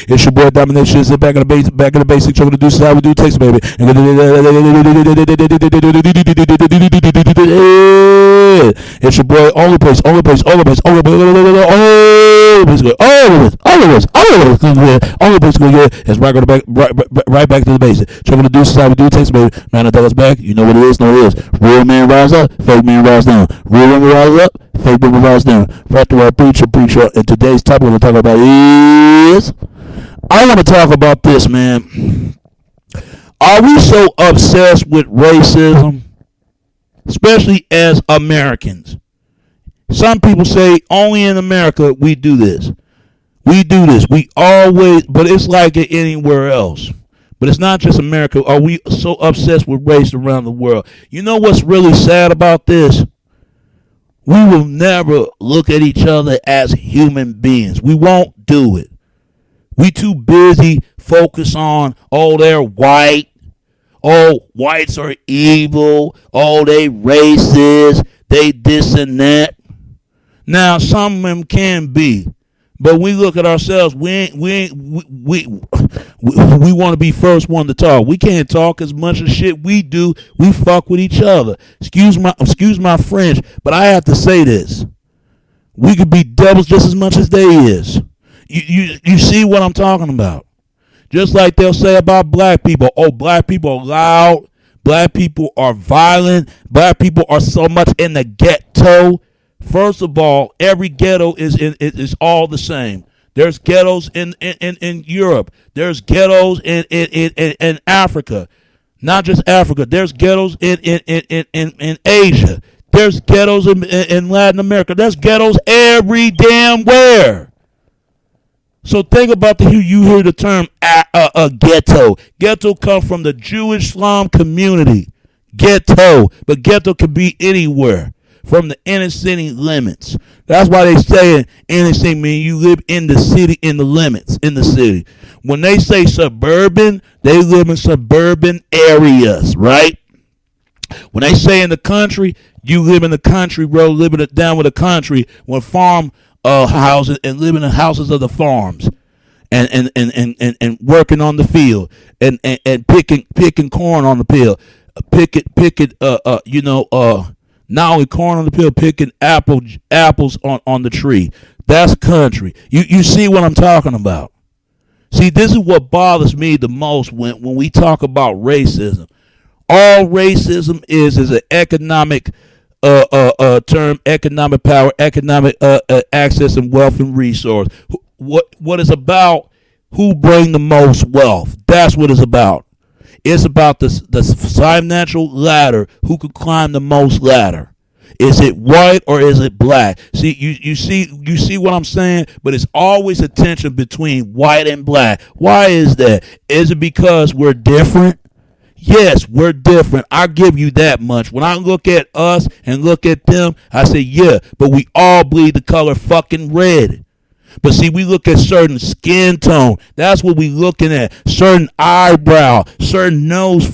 It's your boy Domination. Sit back in the base, back in the basic. Trying to do how we do takes, baby. It's your boy. Only place. Only place. Only place. Only place. Only place. It's right back. Right back to the basic. Trying to do how we do takes, baby. Man, I us back. You know what it is. Know what it is. Real man rise up. Fake man rise down. Real woman rise up. Fake woman rise down. Right to our preacher. And today's topic we're going to talk about is, I want to talk about this, man. Are we so obsessed with racism, especially as Americans? Some people say only in America we do this. We do this. We always, but it's like it anywhere else. But it's not just America. Are we so obsessed with race around the world? You know what's really sad about this? We will never look at each other as human beings. We won't do it. We too busy focus on, oh, they're white. Oh, whites are evil. Oh, they racist. They this and that. Now, some of them can be. But we look at ourselves, we want to be first one to talk. We can't talk as much as shit we do. We fuck with each other. Excuse my French, but I have to say this. We could be devils just as much as they is. You see what I'm talking about? Just like they'll say about black people. Oh, black people are loud. Black people are violent. Black people are so much in the ghetto. First of all, every ghetto is all the same. There's ghettos in Europe. There's ghettos in Africa. Not just Africa. There's ghettos in Asia. There's ghettos in Latin America. There's ghettos every damn where. So think about you hear the term ghetto. Ghetto comes from the Jewish Islam community. Ghetto. But ghetto can be anywhere. From the inner city limits. That's why they say inner city mean you live in the city, in the limits, in the city. When they say suburban, they live in suburban areas, right? When they say in the country, you live in the country, bro, living it down with the country, with farm houses and living in houses of the farms. And working on the field and picking corn on the field. Not only corn on the field, picking apples on the tree. That's country. You see what I'm talking about? See, this is what bothers me the most when we talk about racism. All racism is an economic term, economic power, economic access and wealth and resource. What is about who bring the most wealth. That's what it's about. It's about the financial ladder. Who could climb the most ladder? Is it white or is it black? See, you see what I'm saying? But it's always a tension between white and black. Why is that? Is it because we're different? Yes, we're different. I give you that much. When I look at us and look at them, I say, yeah, but we all bleed the color fucking red. But see, we look at certain skin tone. That's what we looking at. Certain eyebrow, certain nose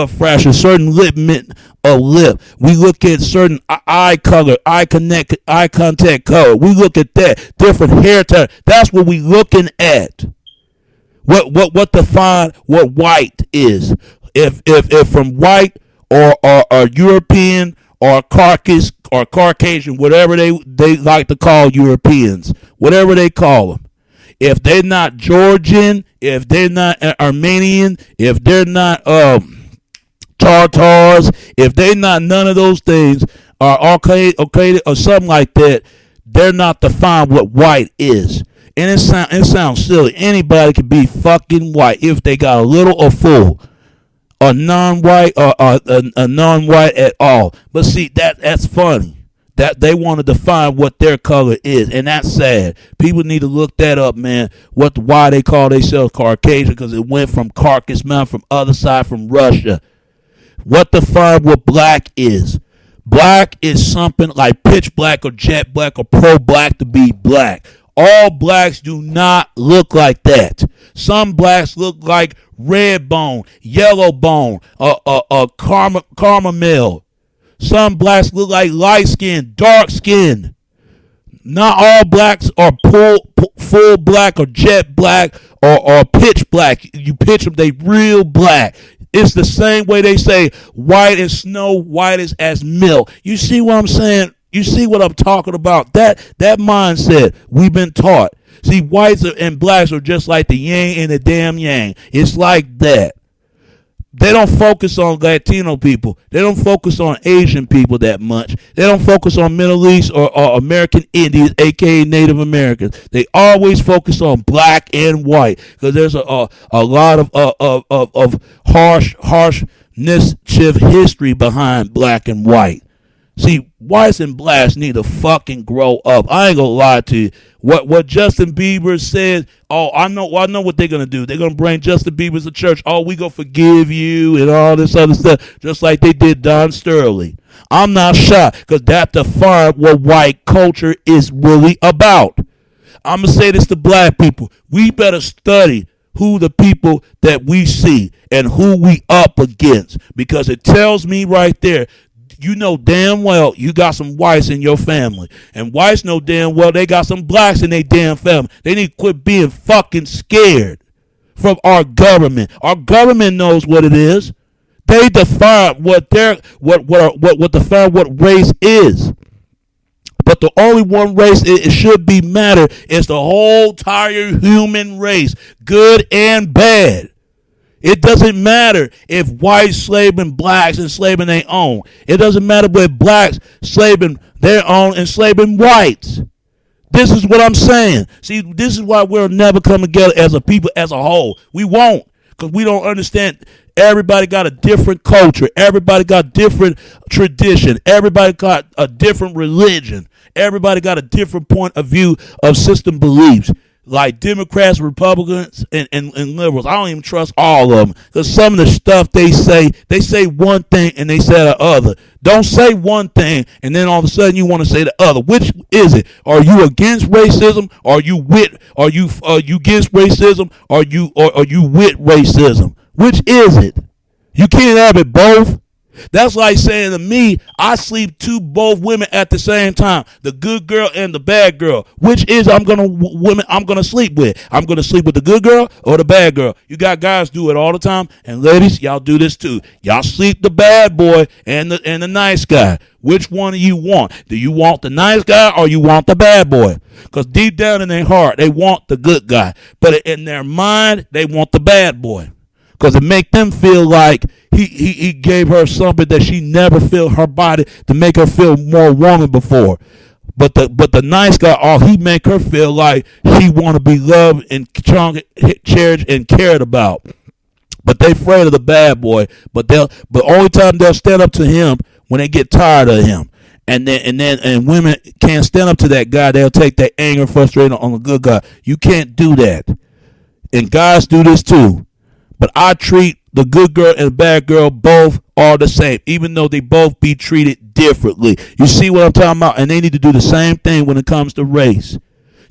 fashion, certain lip lip. We look at certain eye color, eye contact color. We look at that. Different hair tone. That's what we looking at. What define what white is? If from white or European or Caucasian, whatever they like to call Europeans, whatever they call them. If they're not Georgian, if they're not Armenian, if they're not Tartars, if they're not none of those things, or okay, or something like that, they're not defined what white is. And it sounds silly. Anybody can be fucking white if they got a little or full. Or non-white or a non-white at all. But see, that's funny. That they want to define what their color is, and that's sad. People need to look that up, man. Why they call themselves Caucasian? Because it went from Caucasus Mountain, from other side, from Russia. What define what black is? Black is something like pitch black or jet black or pro black to be black. All blacks do not look like that. Some blacks look like red bone, yellow bone, caramel. Some blacks look like light skin, dark skin. Not all blacks are full black or jet black or pitch black. You pitch them, they real black. It's the same way they say white as snow, white as milk. You see what I'm saying? You see what I'm talking about? That mindset we've been taught. See, whites and blacks are just like the yin and the damn yang. It's like that. They don't focus on Latino people. They don't focus on Asian people that much. They don't focus on Middle East or American Indians, a.k.a. Native Americans. They always focus on black and white because there's a lot of harshness history behind black and white. See, whites and blacks need to fucking grow up. I ain't gonna lie to you. What Justin Bieber said, I know what they're gonna do. They're gonna bring Justin Bieber to church. Oh, we gonna forgive you and all this other stuff, just like they did Don Sterling. I'm not shocked, because that defines what white culture is really about. I'm gonna say this to black people. We better study who the people that we see and who we up against, because it tells me right there, you know damn well you got some whites in your family. And whites know damn well they got some blacks in their damn family. They need to quit being fucking scared from our government. Our government knows what it is. They define what race is. But the only one race it should be matter is the whole entire human race, good and bad. It doesn't matter if whites slaving blacks enslaving their own. It doesn't matter if blacks slaving their own enslaving whites. This is what I'm saying. See, this is why we'll never come together as a people as a whole. We won't, because we don't understand. Everybody got a different culture. Everybody got different tradition. Everybody got a different religion. Everybody got a different point of view of system beliefs. Like Democrats, Republicans, and liberals. I don't even trust all of them, because some of the stuff they say one thing and they say the other. Don't say one thing and then all of a sudden you want to say the other. Which is it? Are you against racism? Are you against racism? Are you with racism? Which is it? You can't have it both. That's like saying to me, I sleep both women at the same time, the good girl and the bad girl. Which is I'm gonna sleep with? I'm gonna sleep with the good girl or the bad girl? You got guys do it all the time, and ladies, y'all do this too. Y'all sleep the bad boy and the nice guy. Which one do you want? Do you want the nice guy or you want the bad boy? Because deep down in their heart, they want the good guy, but in their mind, they want the bad boy. Because it make them feel like he gave her something that she never felt her body to make her feel more woman before. But the nice guy, he make her feel like she want to be loved and cherished and cared about. But they afraid of the bad boy. But only time they'll stand up to him when they get tired of him. And women can't stand up to that guy. They'll take that anger and frustration on the good guy. You can't do that. And guys do this too. But I treat the good girl and the bad girl both are the same, even though they both be treated differently. You see what I'm talking about? And they need to do the same thing when it comes to race.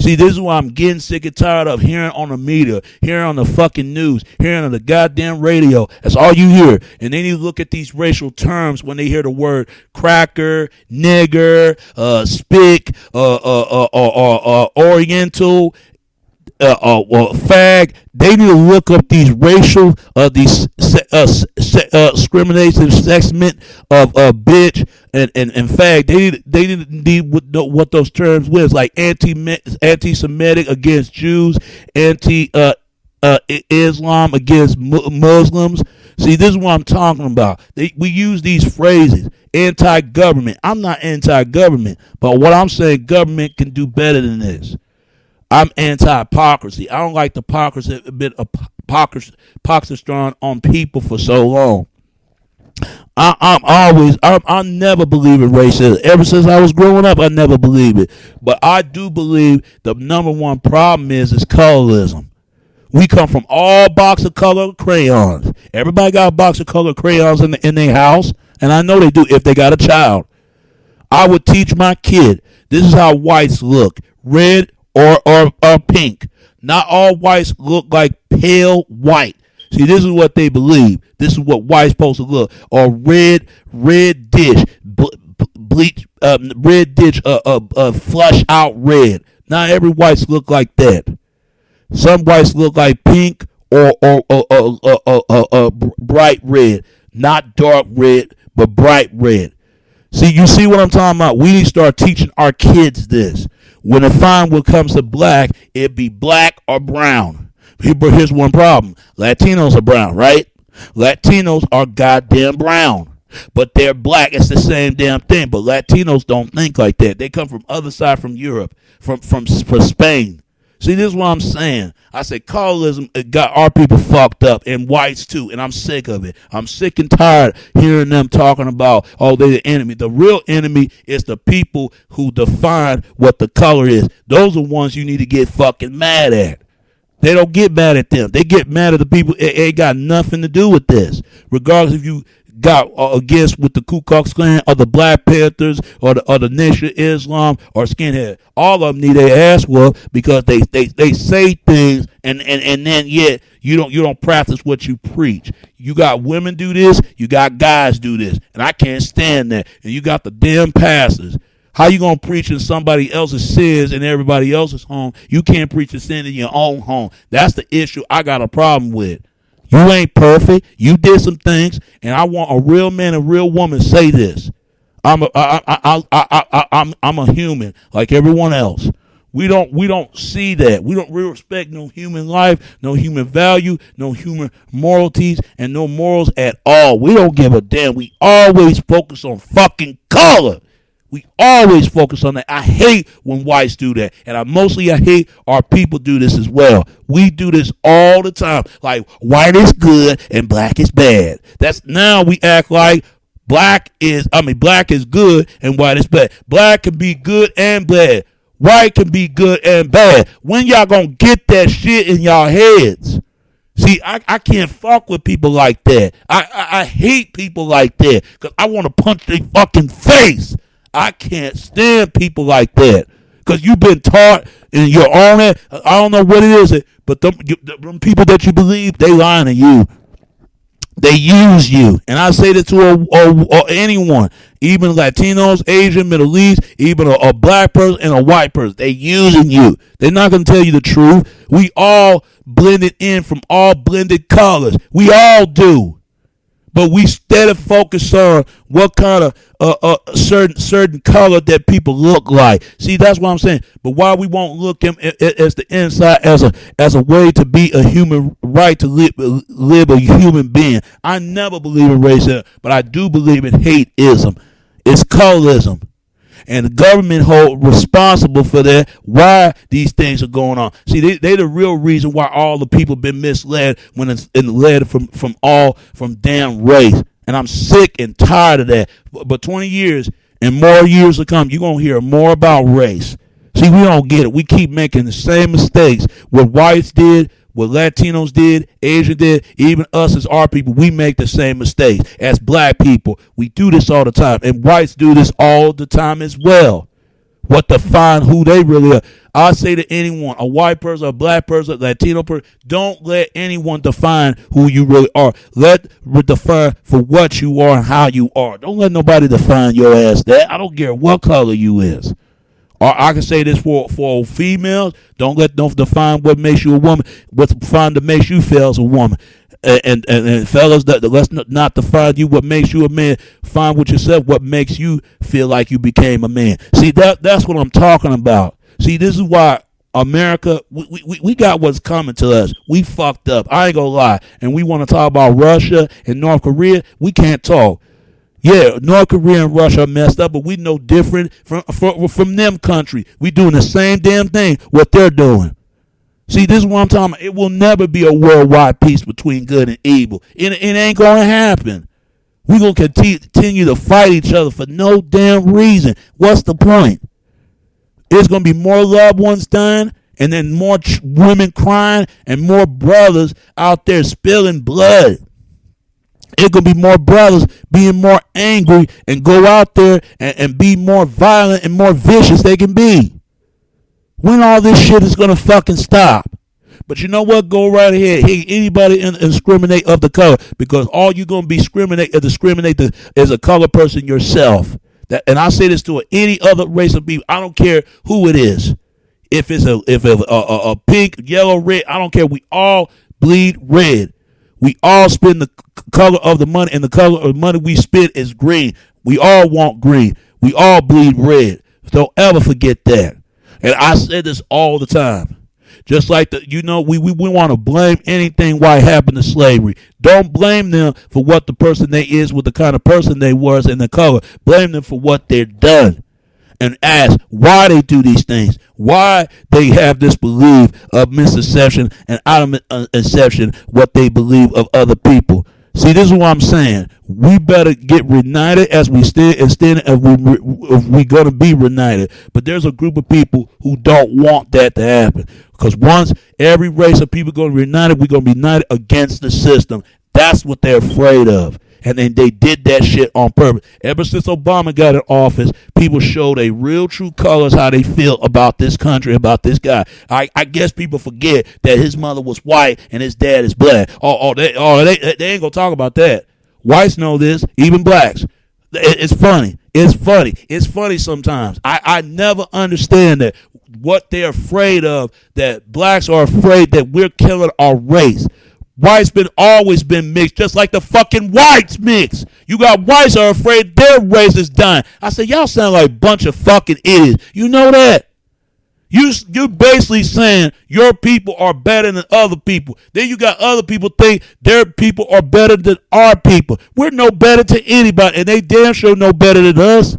See, this is why I'm getting sick and tired of hearing on the media, hearing on the fucking news, hearing on the goddamn radio. That's all you hear. And they need to look at these racial terms when they hear the word cracker, nigger, spick, oriental, fag. They need to look up these racial, these discrimination, sexment of bitch and fag. They need what those terms was, like anti-Semitic against Jews, Islam against Muslims. See, this is what I'm talking about. We use these phrases. Anti-government. I'm not anti-government, but what I'm saying, government can do better than this. I'm anti-hypocrisy. I don't like the hypocrisy, hypocrisy strong on people for so long. I never believe in racism. Ever since I was growing up, I never believed it. But I do believe the number one problem is colorism. We come from all box of color crayons. Everybody got a box of color crayons in their house, and I know they do if they got a child. I would teach my kid, this is how whites look, red or pink. Not all whites look like pale white. See, this is what they believe. This is what white's supposed to look. Or red dish, bleach, red ditch, flush out red. Not every whites look like that. Some whites look like pink or bright red, not dark red, but bright red. See, you see what I'm talking about? We need to start teaching our kids this. When it find what comes to black, it be black or brown. But here's one problem. Latinos are brown, right? Latinos are goddamn brown. But they're black. It's the same damn thing. But Latinos don't think like that. They come from other side, from Europe, from Spain. See, this is what I'm saying. I said colorism got our people fucked up, and whites too, and I'm sick of it. I'm sick and tired hearing them talking about, oh, they're the enemy. The real enemy is the people who define what the color is. Those are ones you need to get fucking mad at. They don't get mad at them. They get mad at the people. It ain't got nothing to do with this. Regardless if you got against with the Ku Klux Klan or the Black Panthers or the Nation of Islam or skinhead. All of them need their ass whooped because they say things and then yet you don't practice what you preach. You got women do this, you got guys do this, and I can't stand that. And you got the damn pastors. How you gonna preach in somebody else's sins in everybody else's home? You can't preach the sin in your own home. That's the issue I got a problem with. You ain't perfect. You did some things, and I want a real man, a real woman say this. I'm a human like everyone else. We don't see that. We respect no human life, no human value, no human moralities, and no morals at all. We don't give a damn. We always focus on fucking color. We always focus on that. I hate when whites do that. And I hate our people do this as well. We do this all the time. Like, white is good and black is bad. That's now we act like black is good and white is bad. Black can be good and bad. White can be good and bad. When y'all gonna get that shit in y'all heads? See, I can't fuck with people like that. I hate people like that because I want to punch their fucking face. I can't stand people like that because you've been taught and you're on it. I don't know what it is, but them people that you believe, they lying to you. They use you. And I say that to anyone, even Latinos, Asian, Middle East, even a black person and a white person. They using you. They're not going to tell you the truth. We all blended in from all blended colors. We all do. But we steady focus on what kind of certain color that people look like. See, that's what I'm saying. But why we won't look at as the inside as a way to be a human right to live a human being. I never believe in racism, but I do believe in hateism. It's colorism. And the government hold responsible for that, why these things are going on. See, they the real reason why all the people been misled when it's led from damn race. And I'm sick and tired of that. But 20 years and more years to come, you're going to hear more about race. See, we don't get it. We keep making the same mistakes. What whites did, what Latinos did, Asian did, even us as our people, we make the same mistakes. As black people, we do this all the time. And whites do this all the time as well. What define who they really are. I say to anyone, a white person, a black person, a Latino person, don't let anyone define who you really are. Let define for what you are and how you are. Don't let nobody define your ass that. I don't care what color you is. Or I can say this for females. Don't define what makes you a woman. What define that makes you feel as a woman. And fellas, let's not define you what makes you a man. Find with yourself what makes you feel like you became a man. See, that's what I'm talking about. See, this is why America, we got what's coming to us. We fucked up. I ain't gonna lie. And we want to talk about Russia and North Korea. We can't talk. Yeah, North Korea and Russia are messed up, but we no different from them countries. We doing the same damn thing, what they're doing. See, this is what I'm talking about. It will never be a worldwide peace between good and evil. It ain't going to happen. We're going to continue to fight each other for no damn reason. What's the point? There's going to be more loved ones dying, and then more women crying, and more brothers out there spilling blood. It's going to be more brothers being more angry and go out there and be more violent and more vicious they can be. When all this shit is going to fucking stop? But you know what? Go right ahead. Hey, anybody discriminate of the color, because all you're going to be discriminate as a color person yourself. And I say this to any other race of people. I don't care who it is. If it's a pink, yellow, red, I don't care. We all bleed red. We all spend the color of the money, and the color of the money we spend is green. We all want green. We all bleed red. Don't ever forget that. And I say this all the time. Just like we want to blame anything why happened to slavery. Don't blame them for what the person they is with the kind of person they was and the color. Blame them for what they're done. And ask why they do these things, why they have this belief of misconception and out of inception what they believe of other people. See, this is what I'm saying. We better get reunited as we stand, if we're going to be reunited. But there's a group of people who don't want that to happen. Because once every race of people going to be united, we're going to be united against the system. That's what they're afraid of. And then they did that shit on purpose. Ever since Obama got in office, people showed a real true colors how they feel about this country, about this guy. I guess people forget that his mother was white and his dad is black. They ain't gonna talk about that. Whites know this, even blacks. It's funny. It's funny. It's funny sometimes. I never understand that what they're afraid of, that blacks are afraid that we're killing our race. Whites always been mixed, just like the fucking whites mix. You got whites are afraid their race is dying. I said, y'all sound like a bunch of fucking idiots. You know that? You're basically saying your people are better than other people. Then you got other people think their people are better than our people. We're no better to anybody, and they damn sure no better than us.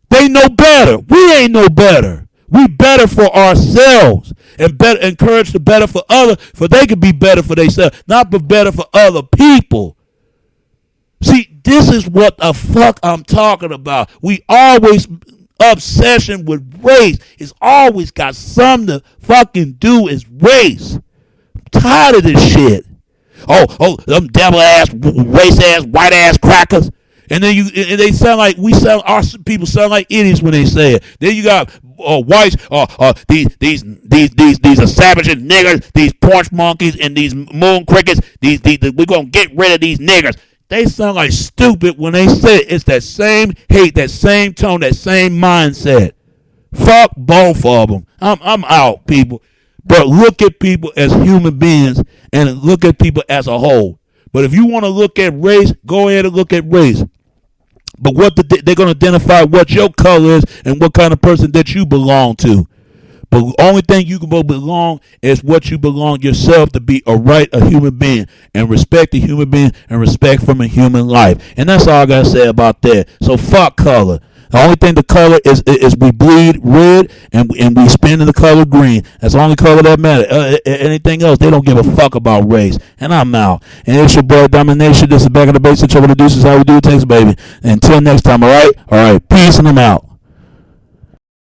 They know better. We ain't no better. We better for ourselves and better encourage the better for others, for they can be better for themselves, not be better for other people. See, this is what the fuck I'm talking about. We always obsession with race. It's always got something to fucking do with race. I'm tired of this shit. Oh, them devil ass, race ass, white ass crackers. And then they sound like our people sound like idiots when they say it. Then you got whites, these are savages, niggers, these porch monkeys, and these moon crickets. We're gonna get rid of these niggers. They sound like stupid when they say it. It's that same hate, that same tone, that same mindset. Fuck both of them. I'm out, people. But look at people as human beings and look at people as a whole. But if you want to look at race, go ahead and look at race. But they're going to identify what your color is and what kind of person that you belong to. But the only thing you can belong is what you belong yourself to be a human being and respect a human being and respect from a human life. And that's all I got to say about that. So fuck color. The only thing the color is we bleed red and we spin in the color green. That's the only color that matters. Anything else, they don't give a fuck about race. And I'm out. And it's your boy Domination. This is Back in the Basics. Over the deuces. How we do things, baby. Until next time, all right? All right. Peace and I'm out.